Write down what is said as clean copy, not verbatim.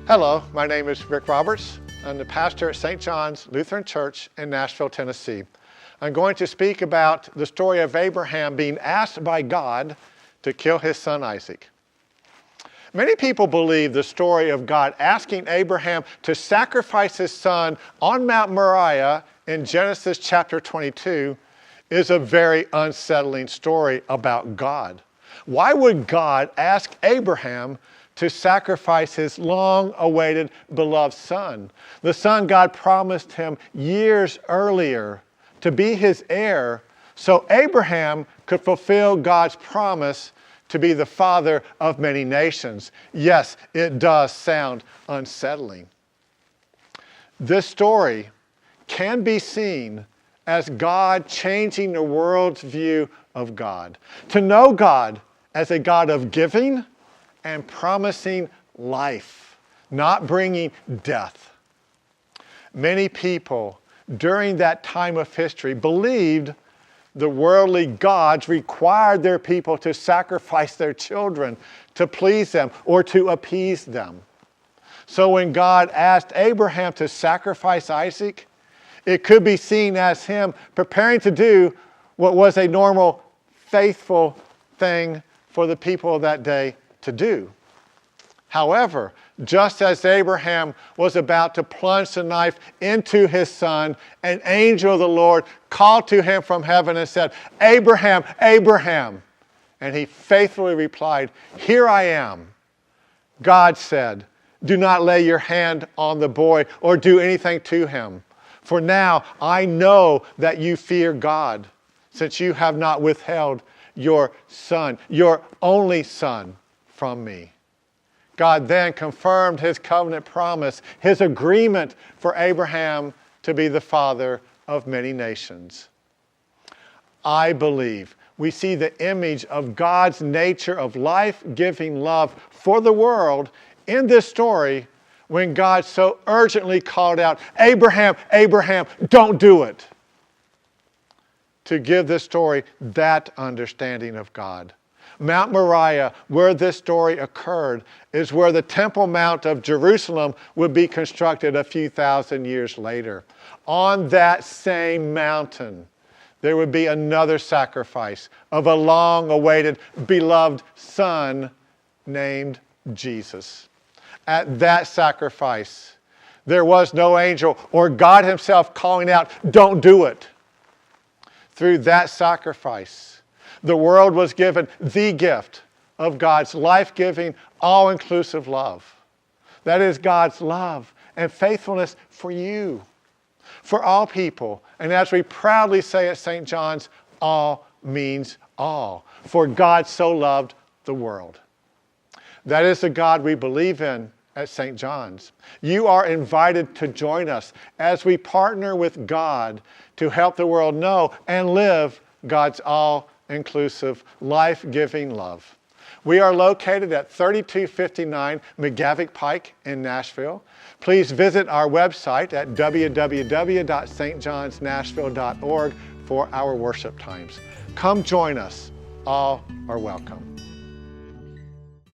Hello, my name is Rick Roberts. I'm the pastor at St. John's Lutheran Church in Nashville, Tennessee. I'm going to speak about the story of Abraham being asked by God to kill his son Isaac. Many people believe the story of God asking Abraham to sacrifice his son on Mount Moriah in Genesis chapter 22 is a very unsettling story about God. Why would God ask Abraham to sacrifice his long-awaited beloved son, the son God promised him years earlier to be his heir, so Abraham could fulfill God's promise to be the father of many nations? Yes, it does sound unsettling. This story can be seen as God changing the world's view of God, to know God as a God of giving and promising life, not bringing death. Many people during that time of history believed the worldly gods required their people to sacrifice their children to please them or to appease them. So when God asked Abraham to sacrifice Isaac, it could be seen as him preparing to do what was a normal, faithful thing for the people of that day to do. However, just as Abraham was about to plunge the knife into his son, an angel of the Lord called to him from heaven and said, "Abraham, Abraham." And he faithfully replied, "Here I am." God said, "Do not lay your hand on the boy or do anything to him. For now I know that you fear God, since you have not withheld your son, your only son, from me." God then confirmed his covenant promise, his agreement for Abraham to be the father of many nations. I believe we see the image of God's nature of life-giving love for the world in this story when God so urgently called out, "Abraham, Abraham, don't do it." To give this story that understanding of God. Mount Moriah, where this story occurred, is where the Temple Mount of Jerusalem would be constructed a few thousand years later. On that same mountain, there would be another sacrifice of a long-awaited, beloved son named Jesus. At that sacrifice, there was no angel or God himself calling out, "Don't do it." Through that sacrifice, the world was given the gift of God's life-giving, all-inclusive love. That is God's love and faithfulness for you, for all people. And as we proudly say at St. John's, all means all. For God so loved the world. That is the God we believe in at St. John's. You are invited to join us as we partner with God to help the world know and live God's all-inclusive, life-giving love. We are located at 3259 McGavick Pike in Nashville. Please visit our website at www.stjohnsnashville.org for our worship times. Come join us. All are welcome.